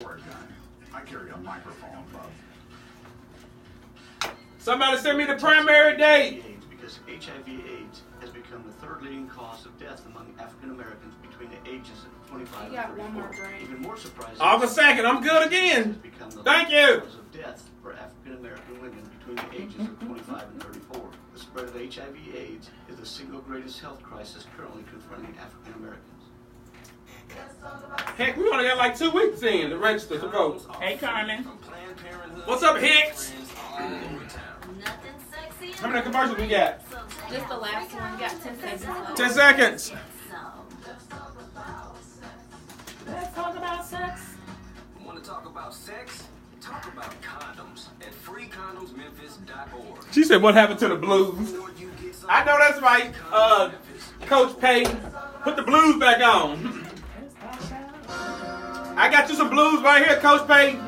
I carry a microphone, Bob. Somebody send me the primary date. Because HIV/AIDS has become the third leading cause of death among African Americans between the ages of 25 and 34. Even more surprising. August 2nd, I'm good again. Thank you. Cause of death for African American women between the ages of 25 and 34. The spread of HIV/AIDS is the single greatest health crisis currently confronting African Americans. Heck, we only got like 2 weeks in to register to vote. Hey, Carmen. What's up, Hicks? How many commercials we got? Just the last one. We got 10 seconds left. 10 seconds. Let's talk about sex. Want to talk about sex? Talk about condoms at freecondomsmemphis.org. She said, what happened to the blues? I know that's right. Coach Payton, put the blues back on. I got you some blues right here, Coach Payton.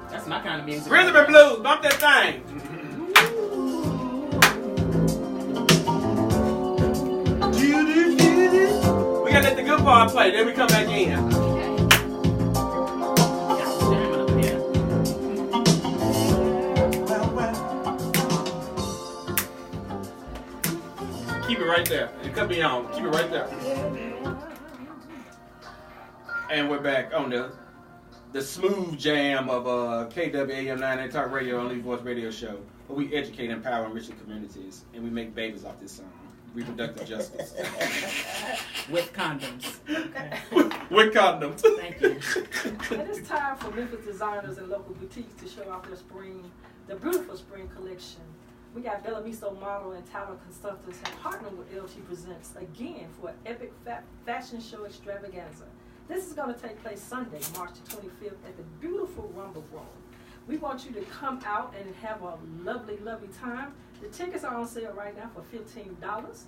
That's my kind of music. Rhythm and blues, bump that thing. We gotta let the good part play, then we come back in. Keep it right there. It could be on. Keep it right there. And we're back on the smooth jam of KWAM 9 Talk Radio, Only Voice Radio Show, where we educate, empower, and enrich the communities, and we make babies off this song. Reproductive justice. With condoms. Okay. With condoms. Thank you. And it's time for Memphis designers and local boutiques to show off the beautiful spring collection. We got Bellamiso model and talent consultants have partnered with LT Presents again for an epic fashion show extravaganza. This is going to take place Sunday, March the 25th at the beautiful Rumble Room. We want you to come out and have a lovely, lovely time. The tickets are on sale right now for $15.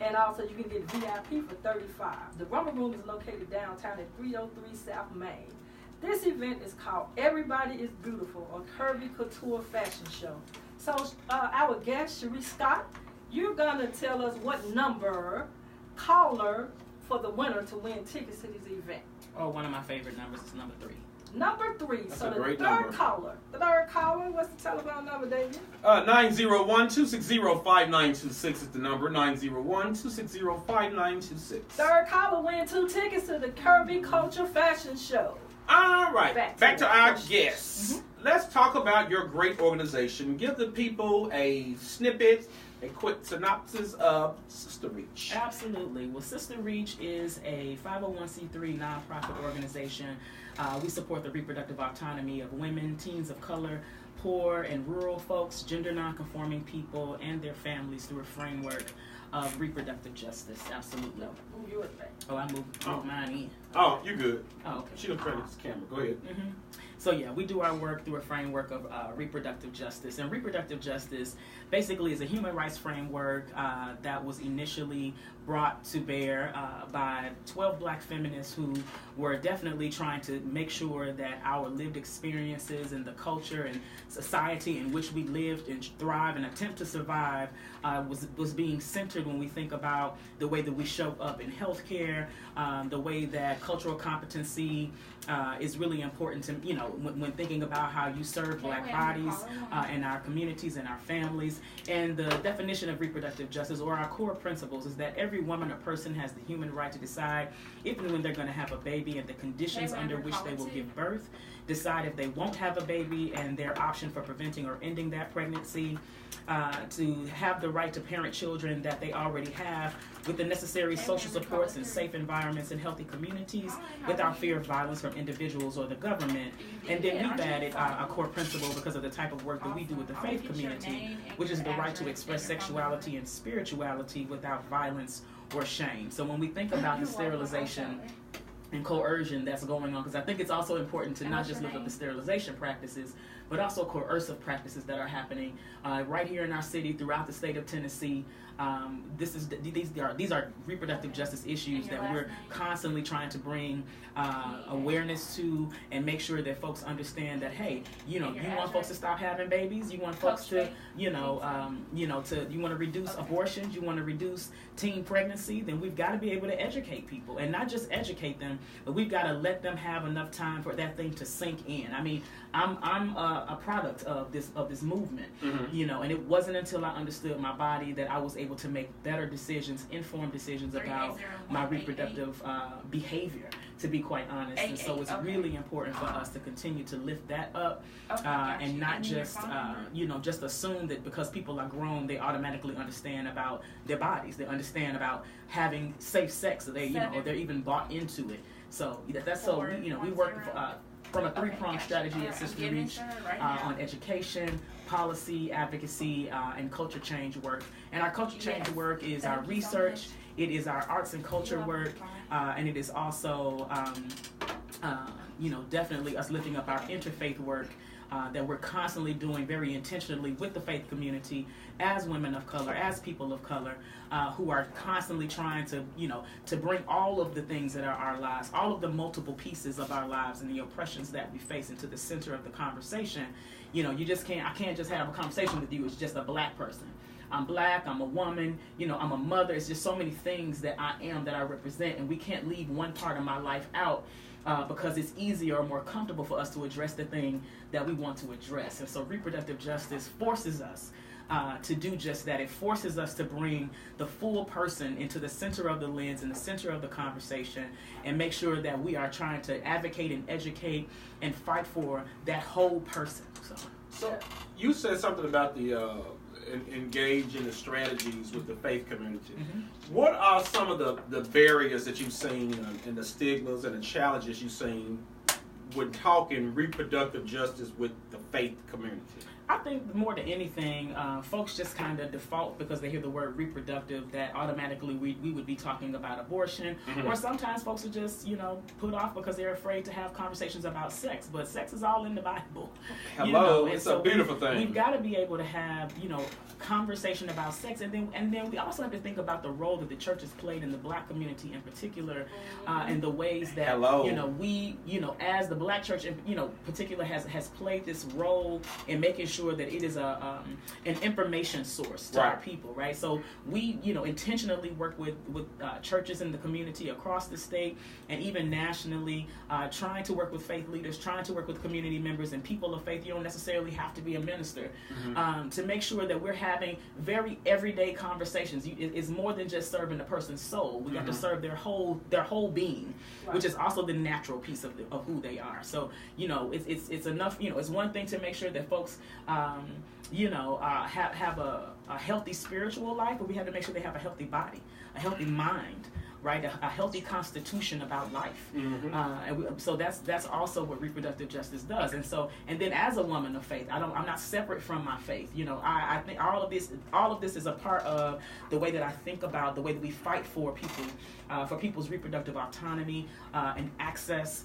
And also you can get VIP for $35. The Rumble Room is located downtown at 303 South Main. This event is called Everybody is Beautiful, a curvy couture fashion show. So our guest, Cherisse Scott, you're going to tell us what caller for the winner to win tickets to this event. Oh, one of my favorite numbers is number 3. Number 3. That's so a the great third number. caller. The third caller, what's the telephone number, David? 901-260-5926 is the number. 901-260-5926. Third caller win 2 tickets to the Curvy Culture Fashion Show. All right, back to our question. guests. Mm-hmm. Let's talk about your great organization. Give the people a snippet, a quick synopsis of SisterReach. Absolutely. Well, SisterReach is a 501c3 nonprofit organization. We support the reproductive autonomy of women, teens of color, poor and rural folks, gender nonconforming people, and their families through a framework of reproductive justice. Absolutely. No, move yours back. Oh, I moved mine in. Oh, you good. Oh, okay. She don't credit this camera. Go ahead. Mm-hmm. So yeah, we do our work through a framework of reproductive justice. And reproductive justice basically is a human rights framework that was initially brought to bear by 12 black feminists who were definitely trying to make sure that our lived experiences and the culture and society in which we lived and thrive and attempt to survive was being centered when we think about the way that we show up in healthcare, the way that cultural competency is really important to, when thinking about how you serve black bodies and our communities and our families. And the definition of reproductive justice, or our core principles, is that every woman or person has the human right to decide, even when they're going to have a baby, and the conditions under which they will give birth, decide if they won't have a baby and their option for preventing or ending that pregnancy, to have the right to parent children that they already have with the necessary social supports and safe environments and healthy communities without fear of violence from individuals or the government. And then we've added a core principle because of the type of work that we do with the faith community, which is the right to express sexuality and spirituality without violence or shame. So when we think about the sterilization and coercion that's going on, because I think it's also important to not just look at the sterilization practices, but also coercive practices that are happening right here in our city, throughout the state of Tennessee. These are reproductive justice issues that we're constantly trying to bring awareness to, and make sure that folks understand that, hey, you want folks to stop having babies, you want folks to, you want to reduce abortions, you want to reduce teen pregnancy, then we've got to be able to educate people, and not just educate them, time, but we've got to let them have enough time for that thing to sink in. I mean, I'm a product of this movement, you know, and it wasn't until I understood my body that I was able to make better decisions, informed decisions about my reproductive behavior, to be quite honest. And so it's really important for us to continue to lift that up, and not just, you know, just assume that because people are grown, they automatically understand about their bodies. They understand about having safe sex. They, you know, or they're even bought into it. So that's so, you know, we work from a three-pronged strategy at SisterReach on education, policy, advocacy, and culture change work. And our culture change work is our research, it is our arts and culture work, and it is also, you know, definitely us lifting up our interfaith work that we're constantly doing very intentionally with the faith community as women of color, as people of color, who are constantly trying to, you know, to bring all of the things that are our lives, all of the multiple pieces of our lives and the oppressions that we face into the center of the conversation. You know, you just can't, I can't just have a conversation with you as just a black person. I'm black, I'm a woman, you know, I'm a mother. It's just so many things that I am, that I represent, and we can't leave one part of my life out because it's easier or more comfortable for us to address the thing that we want to address. And so reproductive justice forces us to do just that. It forces us to bring the full person into the center of the lens, in the center of the conversation, and make sure that we are trying to advocate and educate and fight for that whole person. So you said something about the engage in the strategies with the faith community. What are some of the barriers that you've seen and the stigmas and the challenges you've seen when talking reproductive justice with the faith community? I think more than anything, folks just kind of default because they hear the word reproductive that automatically we would be talking about abortion. Or sometimes folks are just, you know, put off because they're afraid to have conversations about sex. But sex is all in the Bible. Hello, you know? It's so a beautiful thing. We've got to be able to have, you know, conversation about sex, and then we also have to think about the role that the church has played in the black community in particular, and the ways that you know, we, you know, as the black church in, you know, particular has played this role in making sure that it is an information source to our people, right? So we, you know, intentionally work with churches in the community across the state and even nationally, trying to work with faith leaders, trying to work with community members and people of faith. You don't necessarily have to be a minister, to make sure that we're having very everyday conversations. It's more than just serving a person's soul. We got to serve their whole being, which is also the natural piece of who they are. So, you know, it's enough. You know, it's one thing to make sure that folks, you know, have a healthy spiritual life, but we have to make sure they have a healthy body, a healthy mind, right? A healthy constitution about life. So that's also what reproductive justice does. And then as a woman of faith, I'm not separate from my faith. You know, I think all of this is a part of the way that I think about the way that we fight for people, for people's reproductive autonomy and access.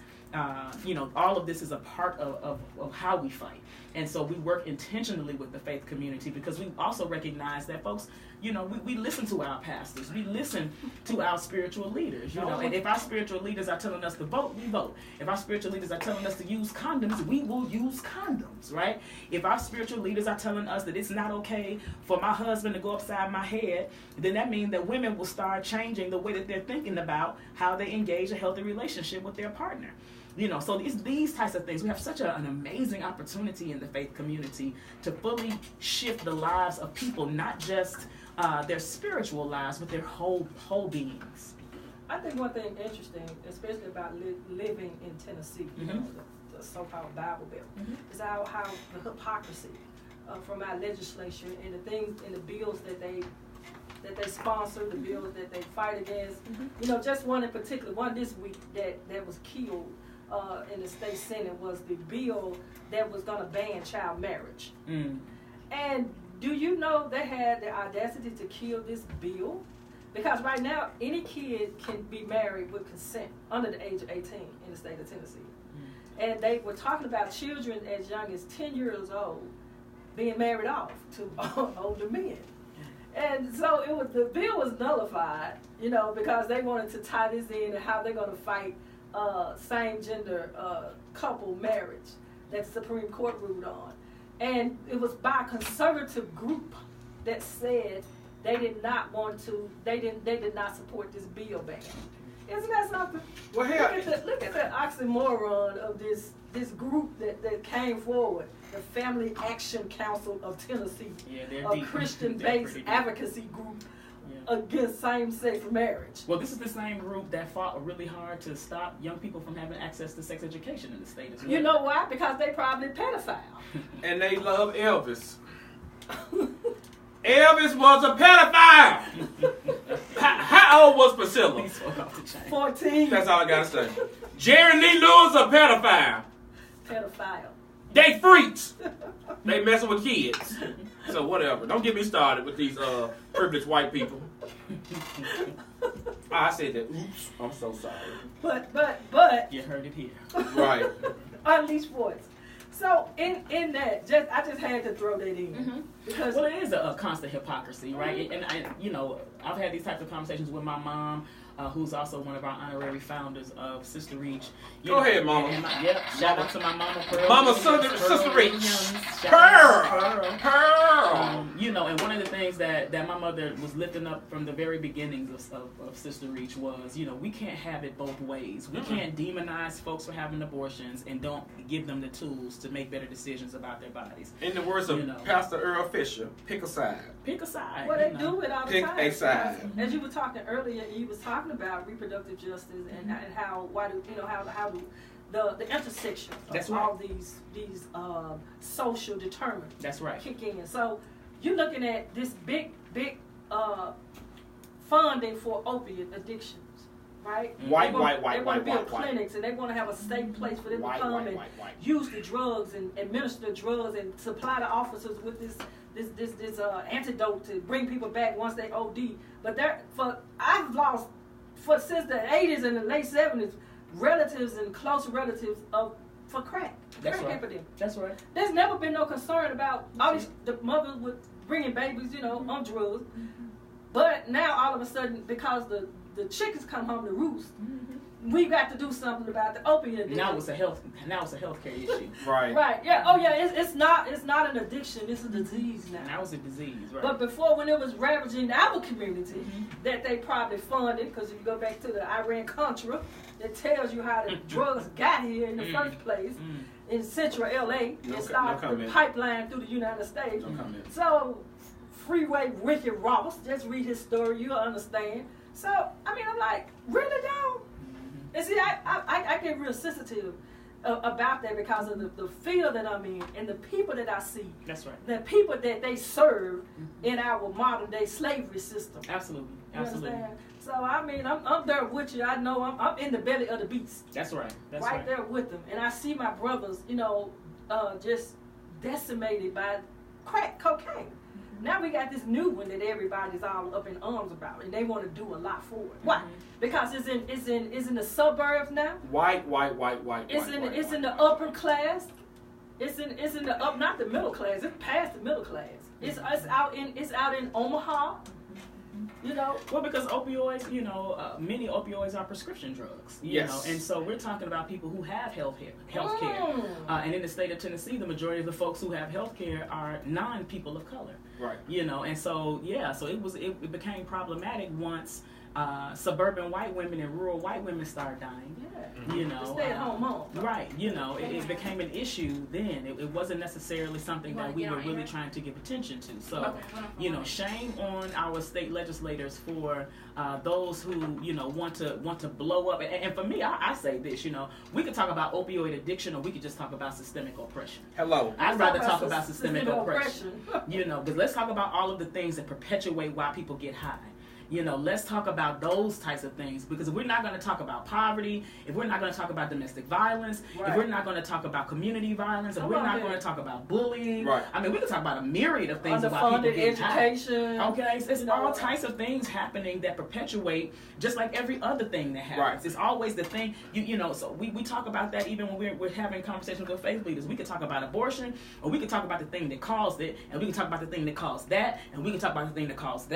You know, all of this is a part of how we fight. And so we work intentionally with the faith community because we also recognize that folks, you know, we listen to our pastors. We listen to our spiritual leaders, you know. And if our spiritual leaders are telling us to vote, we vote. If our spiritual leaders are telling us to use condoms, we will use condoms, right? If our spiritual leaders are telling us that it's not okay for my husband to go upside my head, then that means that women will start changing the way that they're thinking about how they engage a healthy relationship with their partner. You know, so these types of things, we have such an amazing opportunity in the faith community to fully shift the lives of people, not just their spiritual lives, but their whole beings. I think one thing interesting, especially about living in Tennessee, you know, the so-called Bible Belt, is how the hypocrisy from our legislature and the things and the bills that they sponsor, the bills that they fight against. You know, just one in particular, one this week that was killed in the state Senate was the bill that was going to ban child marriage. And do you know they had the audacity to kill this bill? Because right now, any kid can be married with consent under the age of 18 in the state of Tennessee. And they were talking about children as young as 10 years old being married off to older men. And so the bill was nullified, you know, because they wanted to tie this in and how they're going to fight same-gender couple marriage that the Supreme Court ruled on. And it was by a conservative group that said they did not support this bill ban. Isn't that something? Well, hell, Look at the oxymoron of this group that came forward, the Family Action Council of Tennessee, a Christian-based advocacy group against same-sex marriage. Well, this is the same group that fought really hard to stop young people from having access to sex education in the state as well. You know why? Because they probably pedophile. And they love Elvis. Elvis was a pedophile. How old was Priscilla? 14. That's all I gotta say. Jerry Lee Lewis a pedophile. Pedophile. They freaks. They messing with kids. So whatever. Don't get me started with these privileged white people. I said that. Oops. I'm so sorry. But. You heard it here. Right. Unleash voice. So in that, I just had to throw that in because well, it is a constant hypocrisy, right? And I've had these types of conversations with my mom, who's also one of our honorary founders of SisterReach. Go ahead, Mama. Shout out to my mama, Pearl. Mama, SisterReach. Pearl. And one of the things that my mother was lifting up from the very beginnings of SisterReach was, we can't have it both ways. We can't demonize folks for having abortions and don't give them the tools to make better decisions about their bodies. In the words of Pastor Earl Fisher, pick a side. Pick a side. Well, they do it all the time. Pick a side. As you were talking earlier, you was talking about reproductive justice and how the intersection of all these social determinants. That's right. Kick in. So you're looking at this big funding for opiate addictions, right? They want to build clinics and they want to have a safe place for them to come and use the drugs and administer drugs and supply the officers with this antidote to bring people back once they OD. But I've lost since the 80s and the late 70s relatives and close relatives for crack. That's crack right. epidemic. That's right. There's never been no concern about all the mothers with bringing babies, on drugs. But now all of a sudden, because the chickens come home to roost, we got to do something about the opiate addiction. Now it's a healthcare issue. Right. Right. Yeah. Oh yeah. It's not an addiction. It's a disease now. Now it's a disease. Right. But before, when it was ravaging our community, that they probably funded, because if you go back to the Iran-Contra, it tells you how the drugs got here in the first place in central LA and started the pipeline through the United States. So, Freeway Ricky Ross, just read his story, you'll understand. So, I'm like, really, though? And see, I get real sensitive about that because of the field that I'm in and the people that I see. That's right. The people that they serve in our modern day slavery system. Absolutely. You understand? So I'm there with you. I know I'm in the belly of the beast. That's right. That's right there with them, and I see my brothers, just decimated by crack cocaine. Now we got this new one that everybody's all up in arms about, and they want to do a lot for it. Why? Because it's in the suburbs now. White. It's in the upper class. It's in the up, not the middle class. It's past the middle class. It's out in Omaha. Well, because opioids, many opioids are prescription drugs. You know, and so we're talking about people who have health care. And in the state of Tennessee, the majority of the folks who have health care are non-people of color. Right. And so it became problematic once suburban white women and rural white women started dying. Stay at home mom. Right. It became an issue then. It wasn't necessarily something that we were really trying to give attention to. So, shame on our state legislators for those who, want to blow up. And for me, I say this, we could talk about opioid addiction or we could just talk about systemic oppression. Hello. I'd rather talk about systemic oppression. Because let's talk about all of the things that perpetuate why people get high. Let's talk about those types of things, because if we're not going to talk about poverty, if we're not going to talk about domestic violence, if we're not going to talk about community violence, if we're not going to talk about bullying, we can talk about a myriad of things about people getting education. High. Okay, it's all types of things happening that perpetuate, just like every other thing that happens. It's always the thing, so we talk about that even when we're having conversations with faith leaders. We could talk about abortion, or we could talk about the thing that caused it, and we can talk about the thing that caused that, and we can talk about the thing that caused that.